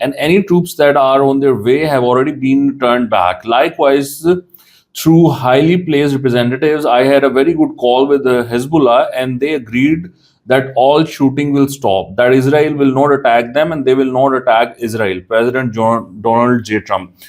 and any troops that are on their way have already been turned back. Likewise, through highly placed representatives, I had a very good call with Hezbollah and they agreed that all shooting will stop, that Israel will not attack them and they will not attack Israel. President Donald J. Trump.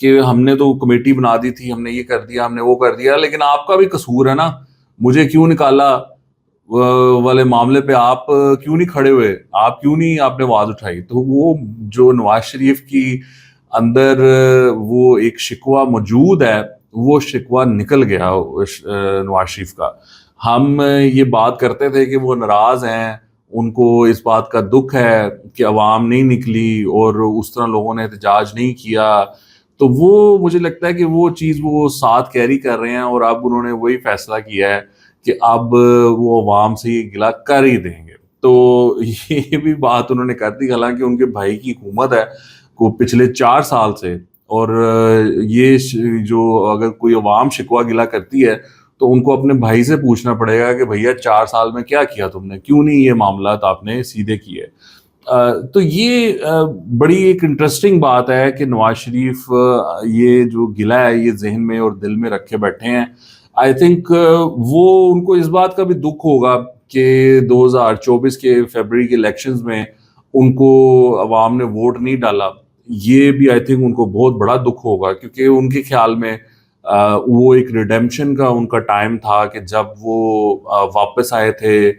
کہ ہم نے تو committee بنا دی تھی, ہم نے یہ کر دیا, ہم نے وہ کر دیا, لیکن آپ کا بھی قصور ہے نا, مجھے کیوں نکالا والے معاملے پہ آپ کیوں نہیں کھڑے ہوئے, آپ کیوں نہیں آپ نے آواز اٹھائی. تو وہ جو نواز شریف کی اندر وہ ایک شکوہ موجود ہے, وہ شکوہ نکل گیا نواز شریف کا. ہم یہ بات کرتے تھے کہ وہ ناراض ہیں, ان کو اس بات کا دکھ ہے کہ عوام نہیں نکلی اور اس طرح لوگوں نے احتجاج نہیں کیا, تو وہ مجھے لگتا ہے کہ وہ چیز وہ ساتھ کیری کر رہے ہیں, اور اب انہوں نے وہی فیصلہ کیا ہے کہ اب وہ عوام سے یہ گلہ کر ہی دیں گے. تو یہ بھی بات انہوں نے کر دی, حالانکہ ان کے بھائی کی حکومت ہے کو پچھلے 4 سال سے, اور یہ جو اگر کوئی عوام شکوہ گلہ کرتی ہے تو ان کو اپنے بھائی سے پوچھنا پڑے گا کہ بھیا 4 سال میں کیا کیا تم نے, کیوں نہیں یہ معاملات آپ نے سیدھے کیے. تو یہ بڑی ایک انٹرسٹنگ بات ہے کہ نواز شریف یہ جو گلہ ہے یہ ذہن میں اور دل میں رکھے بیٹھے ہیں. آئی تھنک وہ ان کو اس بات کا بھی دکھ ہوگا کہ 2024 کے فیبرری کے الیکشنز میں ان کو عوام نے ووٹ نہیں ڈالا. یہ بھی آئی تھنک ان کو بہت بڑا دکھ ہوگا, کیونکہ ان کے خیال میں وہ ایک ریڈیمپشن کا ان کا ٹائم تھا کہ جب وہ واپس آئے تھے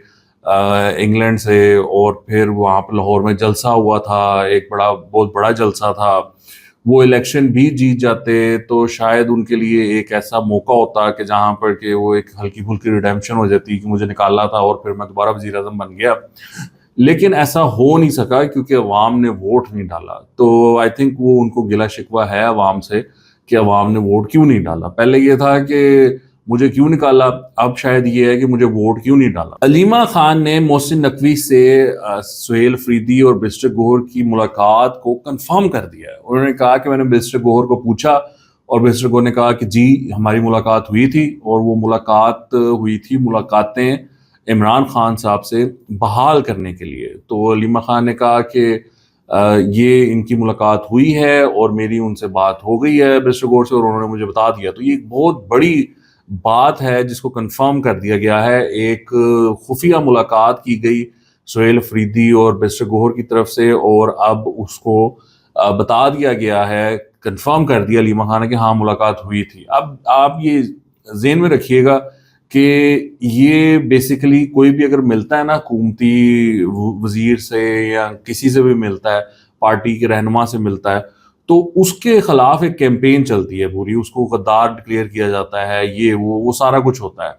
انگلینڈ سے, اور پھر وہاں پہ لاہور میں جلسہ ہوا تھا, ایک بہت بڑا جلسہ تھا. وہ الیکشن بھی جیت جاتے تو شاید ان کے لیے ایک ایسا موقع ہوتا کہ جہاں پر کہ وہ ایک ہلکی پھلکی ریڈیمپشن ہو جاتی کہ مجھے نکالا تھا اور پھر میں دوبارہ وزیر اعظم بن گیا. لیکن ایسا ہو نہیں سکا کیونکہ عوام نے ووٹ نہیں ڈالا. تو آئی تھنک وہ ان کو گلہ شکوہ ہے عوام سے کہ عوام نے ووٹ کیوں نہیں ڈالا. پہلے یہ تھا کہ مجھے کیوں نکالا, اب شاید یہ ہے کہ مجھے ووٹ کیوں نہیں ڈالا. علیمہ خان نے محسن نقوی سے سہیل فریدی اور مسٹر گوہر کی ملاقات کو کنفرم کر دیا ہے. انہوں نے کہا کہ میں نے مسٹر گوہر کو پوچھا اور مسٹر گوہر نے کہا کہ جی ہماری ملاقات ہوئی تھی, اور وہ ملاقات ہوئی تھی ملاقاتیں عمران خان صاحب سے بحال کرنے کے لیے. تو علیمہ خان نے کہا کہ یہ ان کی ملاقات ہوئی ہے اور میری ان سے بات ہو گئی ہے مسٹر گوہر سے, اور انہوں نے مجھے بتا دیا. تو یہ ایک بہت بڑی بات ہے جس کو کنفرم کر دیا گیا ہے. ایک خفیہ ملاقات کی گئی سہیل افریدی اور مسٹر گوہر کی طرف سے, اور اب اس کو بتا دیا گیا ہے, کنفرم کر دیا علیمہ خان نے کہ ہاں ملاقات ہوئی تھی. اب آپ یہ ذہن میں رکھیے گا کہ یہ بیسیکلی کوئی بھی اگر ملتا ہے نا حکومتی وزیر سے یا کسی سے بھی ملتا ہے, پارٹی کے رہنما سے ملتا ہے, تو اس کے خلاف ایک کیمپین چلتی ہے پوری, اس کو غدار ڈکلیئر کیا جاتا ہے, یہ وہ سارا کچھ ہوتا ہے.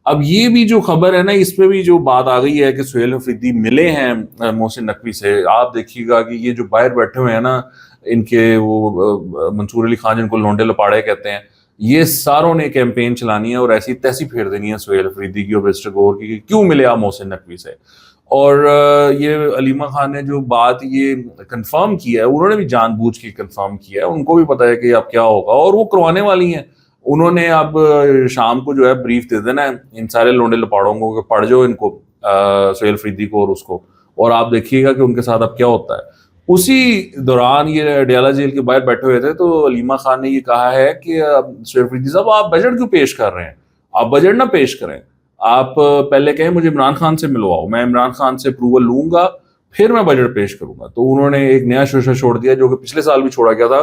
اب یہ بھی جو خبر ہے نا, اس پہ بھی جو بات آ گئی ہے کہ سہیل افریدی ملے ہیں محسن نقوی سے. آپ دیکھیے گا کہ یہ جو باہر بیٹھے ہوئے ہیں نا, ان کے وہ منصور علی خان جن کو لونڈے لپاڑے کہتے ہیں, یہ ساروں نے کیمپین چلانی ہے اور ایسی تیسی پھیر دینی ہے سہیل افریدی کی اور مسٹر گوہر کی کہ کیوں ملے آپ محسن نقوی سے. اور یہ علیمہ خان نے جو بات یہ کنفرم کیا ہے, انہوں نے بھی جان بوجھ کے کنفرم کیا ہے, ان کو بھی پتا ہے کہ اب کیا ہوگا, اور وہ کروانے والی ہیں. انہوں نے اب شام کو جو ہے بریف دے دینا ہے ان سارے لونڈے لپاڑوں کو کہ پڑھ جو ان کو, سہیل افریدی کو اور اس کو, اور آپ دیکھیے گا کہ ان کے ساتھ اب کیا ہوتا ہے. اسی دوران یہ ڈیالہ جیل کے باہر بیٹھے ہوئے تھے تو علیمہ خان نے یہ کہا ہے کہ سہیل افریدی صاحب آپ بجٹ کیوں پیش کر رہے ہیں, آپ بجٹ نہ پیش کریں, آپ پہلے کہیں مجھے عمران خان سے ملواؤ, میں عمران خان سے اپروول لوں گا پھر میں بجٹ پیش کروں گا. تو انہوں نے ایک نیا شوشہ چھوڑ دیا جو کہ پچھلے سال بھی چھوڑا گیا تھا.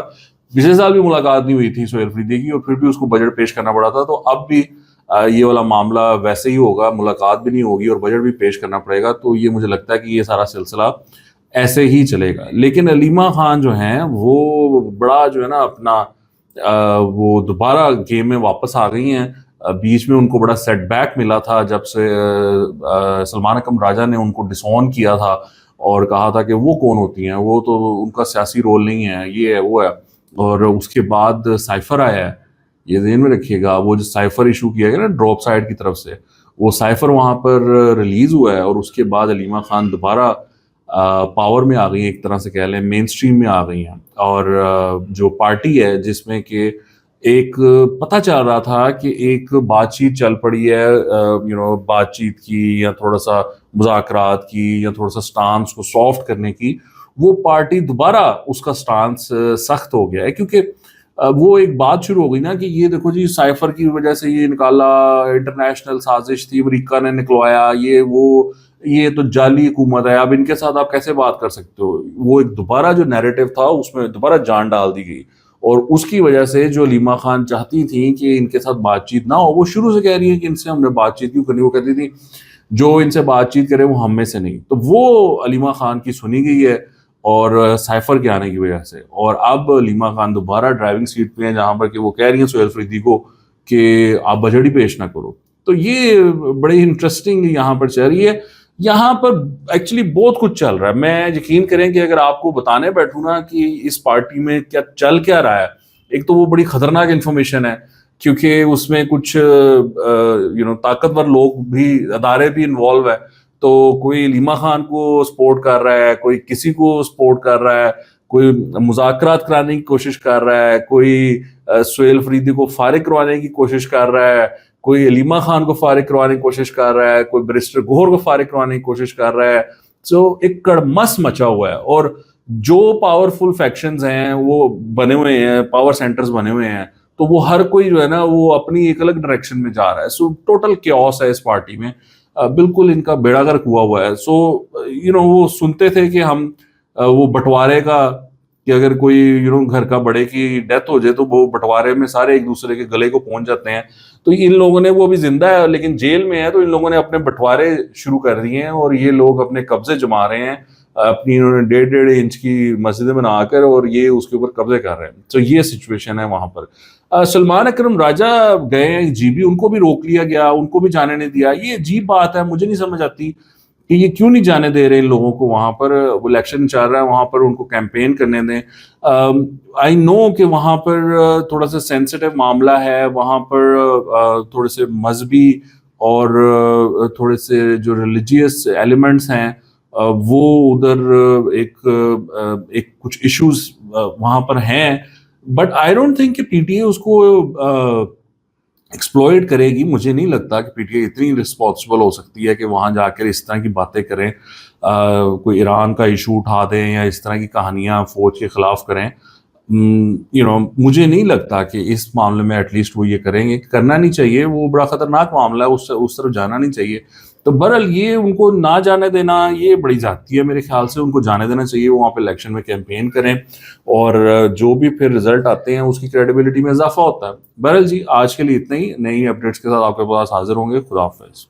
پچھلے سال بھی ملاقات نہیں ہوئی تھی سہیل افریدی کی اور پھر بھی اس کو بجٹ پیش کرنا پڑا تھا. تو اب بھی یہ والا معاملہ ویسے ہی ہوگا, ملاقات بھی نہیں ہوگی اور بجٹ بھی پیش کرنا پڑے گا. تو یہ مجھے لگتا ہے کہ یہ سارا سلسلہ ایسے ہی چلے گا. لیکن علیمہ خان جو ہیں وہ بڑا جو ہے نا اپنا وہ دوبارہ گیم میں واپس آ گئی ہیں. بیچ میں ان کو بڑا سیٹ بیک ملا تھا جب سے سلمان اکرم راجہ نے ان کو ڈس آن کیا تھا اور کہا تھا کہ وہ کون ہوتی ہیں, وہ تو ان کا سیاسی رول نہیں ہے, یہ ہے وہ ہے. اور اس کے بعد سائفر آیا ہے, یہ ذہن میں رکھیے گا, وہ جو سائفر ایشو کیا گیا نا ڈراپ سائٹ کی طرف سے, وہ سائفر وہاں پر ریلیز ہوا ہے. اور اس کے بعد علیمہ خان دوبارہ پاور میں آ گئی ہیں, ایک طرح سے کہہ لیں مین سٹریم میں آ گئی ہیں. اور جو پارٹی ہے جس میں کہ ایک پتہ چل رہا تھا کہ ایک بات چیت چل پڑی ہے, بات چیت کی یا تھوڑا سا مذاکرات کی یا تھوڑا سا سٹانس کو سافٹ کرنے کی, وہ پارٹی دوبارہ اس کا سٹانس سخت ہو گیا ہے. کیونکہ وہ ایک بات شروع ہو گئی نا کہ یہ دیکھو جی سائفر کی وجہ سے یہ نکالا, انٹرنیشنل سازش تھی, امریکہ نے نکلوایا, یہ تو جعلی حکومت ہے, اب ان کے ساتھ آپ کیسے بات کر سکتے ہو. وہ ایک دوبارہ جو نیریٹو تھا اس میں دوبارہ جان ڈال دی گئی. اور اس کی وجہ سے جو علیمہ خان چاہتی تھیں کہ ان کے ساتھ بات چیت نہ ہو، وہ شروع سے کہہ رہی ہیں کہ ان سے ہم نے بات چیت کیوں کرنی، وہ کہتی تھی جو ان سے بات چیت کرے وہ ہم میں سے نہیں. تو وہ علیمہ خان کی سنی گئی ہے اور سائفر کے آنے کی وجہ سے. اور اب علیمہ خان دوبارہ ڈرائیونگ سیٹ پہ ہیں جہاں پر کہ وہ کہہ رہی ہیں سہیل فریدی کو کہ آپ بجٹ پیش نہ کرو. تو یہ بڑی انٹرسٹنگ یہاں پر چل رہی ہے. یہاں پر ایکچولی بہت کچھ چل رہا ہے. میں یقین کریں کہ اگر آپ کو بتانے بیٹھوں نا کہ اس پارٹی میں کیا چل کیا رہا ہے، ایک تو وہ بڑی خطرناک انفارمیشن ہے کیونکہ اس میں کچھ طاقتور لوگ بھی، ادارے بھی انوالو ہے. تو کوئی علیمہ خان کو سپورٹ کر رہا ہے، کوئی کسی کو سپورٹ کر رہا ہے، کوئی مذاکرات کرانے کی کوشش کر رہا ہے، کوئی سہیل فریدی کو فارغ کروانے کی کوشش کر رہا ہے، کوئی علیمہ خان کو فارغ کروانے کی کوشش کر رہا ہے، کوئی بیرسٹر گوہر کو فارغ کروانے کی کوشش کر رہا ہے. سو ایک کڑمس مچا ہوا ہے. اور جو پاورفل فیکشنز ہیں وہ بنے ہوئے ہیں، پاور سینٹرز بنے ہوئے ہیں، تو وہ ہر کوئی جو ہے نا وہ اپنی ایک الگ ڈائریکشن میں جا رہا ہے. سو ٹوٹل کیوس ہے اس پارٹی میں، بالکل ان کا بیڑا غرق ہوا ہے. سو وہ سنتے تھے کہ ہم وہ بٹوارے کا، کہ اگر کوئی گھر کا بڑے کی ڈیتھ ہو جائے تو وہ بٹوارے میں سارے ایک دوسرے کے گلے کو پہنچ جاتے ہیں. تو ان لوگوں نے، وہ بھی زندہ ہے لیکن جیل میں ہے، تو ان لوگوں نے اپنے بٹوارے شروع کر دیے ہیں اور یہ لوگ اپنے قبضے جما رہے ہیں اپنی. انہوں نے 1.5 انچ کی مسجدیں بنا کر اور یہ اس کے اوپر قبضے کر رہے ہیں. تو یہ سچویشن ہے وہاں پر. سلمان اکرم راجہ گئے ہیں جی بی، ان کو بھی روک لیا گیا، ان کو بھی جانے نہیں دیا. یہ عجیب بات ہے، مجھے نہیں سمجھ آتی کہ یہ کیوں نہیں جانے دے رہے ان لوگوں کو وہاں پر. وہ الیکشن چل رہا ہے وہاں پر، ان کو کیمپین کرنے دیں. آئی نو کہ وہاں پر تھوڑا سا سینسٹیو معاملہ ہے، وہاں پر تھوڑے سے مذہبی اور تھوڑے سے جو ریلیجیس ایلیمنٹس ہیں وہ ادھر ایک کچھ ایشوز وہاں پر ہیں. بٹ آئی ڈونٹ تھنک کہ پی ٹی اے اس کو ایکسپلوئٹ کرے گی. مجھے نہیں لگتا کہ پی ٹی اے اتنی رسپانسبل ہو سکتی ہے کہ وہاں جا کر اس طرح کی باتیں کریں، کوئی ایران کا ایشو اٹھا دیں یا اس طرح کی کہانیاں فوج کے خلاف کریں. مجھے نہیں لگتا کہ اس معاملے میں ایٹ لیسٹ وہ یہ کریں گے. کرنا نہیں چاہیے، وہ بڑا خطرناک معاملہ ہے، اس طرف جانا نہیں چاہیے. تو بہرحال یہ ان کو نہ جانے دینا یہ بڑی زیادتی ہے میرے خیال سے. ان کو جانے دینا چاہیے، وہ وہاں پہ الیکشن میں کیمپین کریں اور جو بھی پھر رزلٹ آتے ہیں اس کی کریڈیبلٹی میں اضافہ ہوتا ہے. بہرحال جی، آج کے لیے اتنا ہی. نئی اپڈیٹس کے ساتھ آپ کے پاس حاضر ہوں گے. خدا حافظ.